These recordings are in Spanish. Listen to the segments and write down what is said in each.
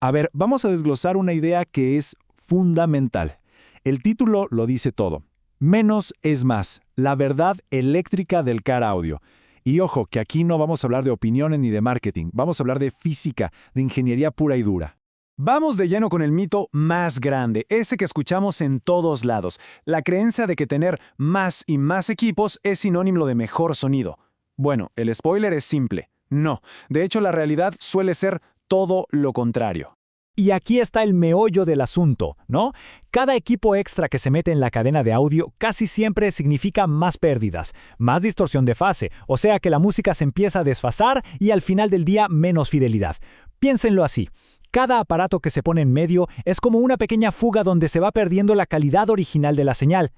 A ver, vamos a desglosar una idea que es fundamental. El título lo dice todo. Menos es más, la verdad eléctrica del car audio. Y ojo, que aquí no vamos a hablar de opiniones ni de marketing, vamos a hablar de física, de ingeniería pura y dura. Vamos de lleno con el mito más grande, ese que escuchamos en todos lados, la creencia de que tener más y más equipos es sinónimo de mejor sonido. Bueno, el spoiler es simple. No, de hecho la realidad suele ser todo lo contrario. Y aquí está el meollo del asunto, ¿no? Cada equipo extra que se mete en la cadena de audio casi siempre significa más pérdidas, más distorsión de fase, o sea que la música se empieza a desfasar y al final del día menos fidelidad. Piénsenlo así. Cada aparato que se pone en medio es como una pequeña fuga donde se va perdiendo la calidad original de la señal.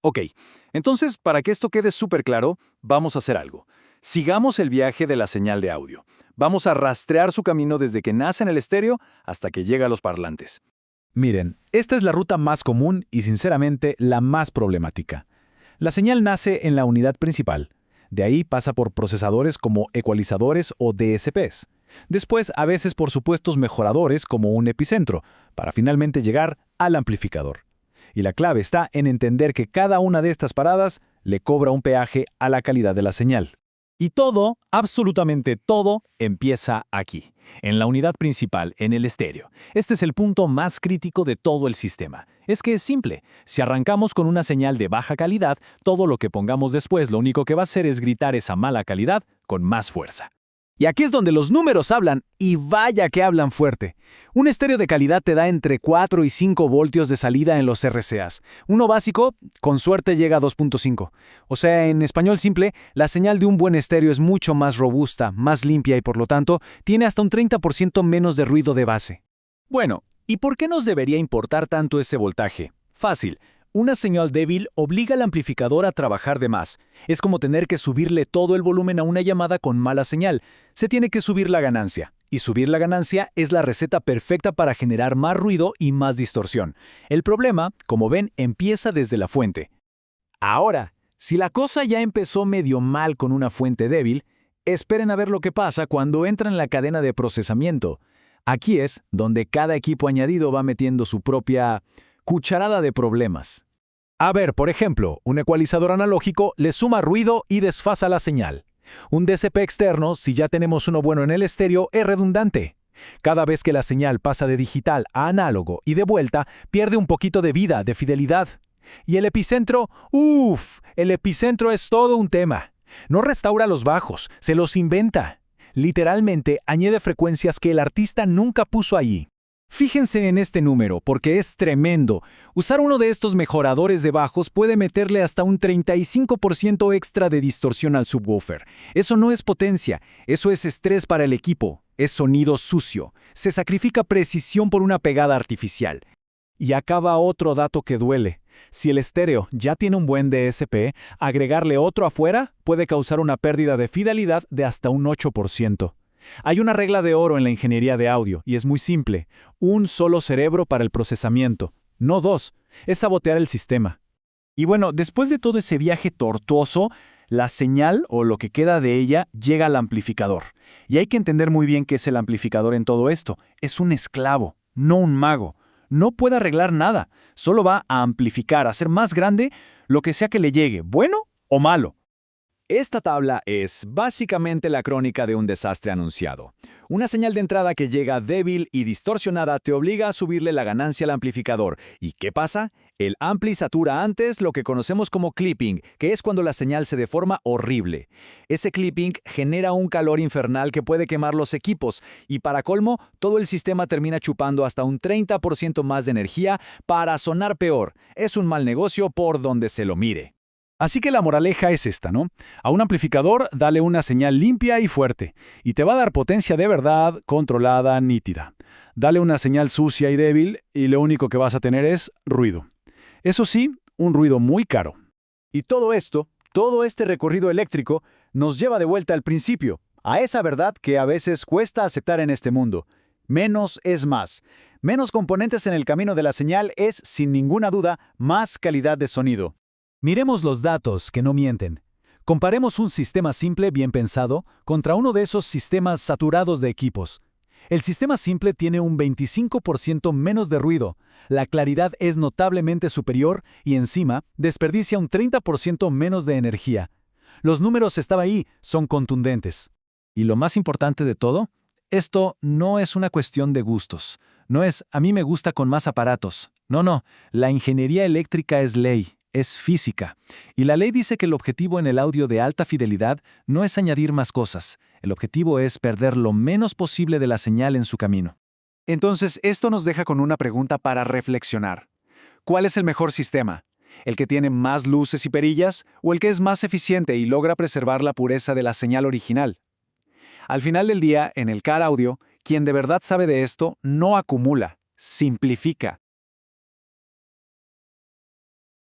Ok, entonces, para que esto quede súper claro, vamos a hacer algo. Sigamos el viaje de la señal de audio. Vamos a rastrear su camino desde que nace en el estéreo hasta que llega a los parlantes. Miren, esta es la ruta más común y sinceramente la más problemática. La señal nace en la unidad principal. De ahí pasa por procesadores como ecualizadores o DSPs. Después, a veces por supuestos mejoradores como un epicentro, para finalmente llegar al amplificador. Y la clave está en entender que cada una de estas paradas le cobra un peaje a la calidad de la señal. Y todo, absolutamente todo, empieza aquí, en la unidad principal, en el estéreo. Este es el punto más crítico de todo el sistema. Es que es simple. Si arrancamos con una señal de baja calidad, todo lo que pongamos después lo único que va a hacer es gritar esa mala calidad con más fuerza. Y aquí es donde los números hablan, y vaya que hablan fuerte. Un estéreo de calidad te da entre 4 y 5 voltios de salida en los RCAs. Uno básico, con suerte, llega a 2.5. O sea, en español simple, la señal de un buen estéreo es mucho más robusta, más limpia y por lo tanto, tiene hasta un 30% menos de ruido de base. Bueno, ¿y por qué nos debería importar tanto ese voltaje? Fácil. Una señal débil obliga al amplificador a trabajar de más. Es como tener que subirle todo el volumen a una llamada con mala señal. Se tiene que subir la ganancia. Y subir la ganancia es la receta perfecta para generar más ruido y más distorsión. El problema, como ven, empieza desde la fuente. Ahora, si la cosa ya empezó medio mal con una fuente débil, esperen a ver lo que pasa cuando entra en la cadena de procesamiento. Aquí es donde cada equipo añadido va metiendo su propia cucharada de problemas. A ver, por ejemplo, un ecualizador analógico le suma ruido y desfasa la señal. Un DSP externo, si ya tenemos uno bueno en el estéreo, es redundante. Cada vez que la señal pasa de digital a análogo y de vuelta, pierde un poquito de vida, de fidelidad. Y el epicentro, el epicentro es todo un tema. No restaura los bajos, se los inventa. Literalmente añade frecuencias que el artista nunca puso allí. Fíjense en este número, porque es tremendo. Usar uno de estos mejoradores de bajos puede meterle hasta un 35% extra de distorsión al subwoofer. Eso no es potencia, eso es estrés para el equipo, es sonido sucio. Se sacrifica precisión por una pegada artificial. Y acaba otro dato que duele. Si el estéreo ya tiene un buen DSP, agregarle otro afuera puede causar una pérdida de fidelidad de hasta un 8%. Hay una regla de oro en la ingeniería de audio, y es muy simple. Un solo cerebro para el procesamiento, no dos. Es sabotear el sistema. Y bueno, después de todo ese viaje tortuoso, la señal, o lo que queda de ella, llega al amplificador. Y hay que entender muy bien qué es el amplificador en todo esto. Es un esclavo, no un mago. No puede arreglar nada, solo va a amplificar, a hacer más grande lo que sea que le llegue, bueno o malo. Esta tabla es básicamente la crónica de un desastre anunciado. Una señal de entrada que llega débil y distorsionada te obliga a subirle la ganancia al amplificador. ¿Y qué pasa? El ampli satura antes lo que conocemos como clipping, que es cuando la señal se deforma horrible. Ese clipping genera un calor infernal que puede quemar los equipos y para colmo, todo el sistema termina chupando hasta un 30% más de energía para sonar peor. Es un mal negocio por donde se lo mire. Así que la moraleja es esta, ¿no? A un amplificador dale una señal limpia y fuerte, y te va a dar potencia de verdad, controlada, nítida. Dale una señal sucia y débil, y lo único que vas a tener es ruido. Eso sí, un ruido muy caro. Y todo esto, todo este recorrido eléctrico, nos lleva de vuelta al principio, a esa verdad que a veces cuesta aceptar en este mundo. Menos es más. Menos componentes en el camino de la señal es, sin ninguna duda, más calidad de sonido. Miremos los datos que no mienten. Comparemos un sistema simple bien pensado contra uno de esos sistemas saturados de equipos. El sistema simple tiene un 25% menos de ruido, la claridad es notablemente superior y encima desperdicia un 30% menos de energía. Los números están ahí, son contundentes. Y lo más importante de todo, esto no es una cuestión de gustos. No es, a mí me gusta con más aparatos. No, la ingeniería eléctrica es ley, es física. Y la ley dice que el objetivo en el audio de alta fidelidad no es añadir más cosas. El objetivo es perder lo menos posible de la señal en su camino. Entonces, esto nos deja con una pregunta para reflexionar. ¿Cuál es el mejor sistema? ¿El que tiene más luces y perillas o el que es más eficiente y logra preservar la pureza de la señal original? Al final del día, en el car audio, quien de verdad sabe de esto no acumula, simplifica.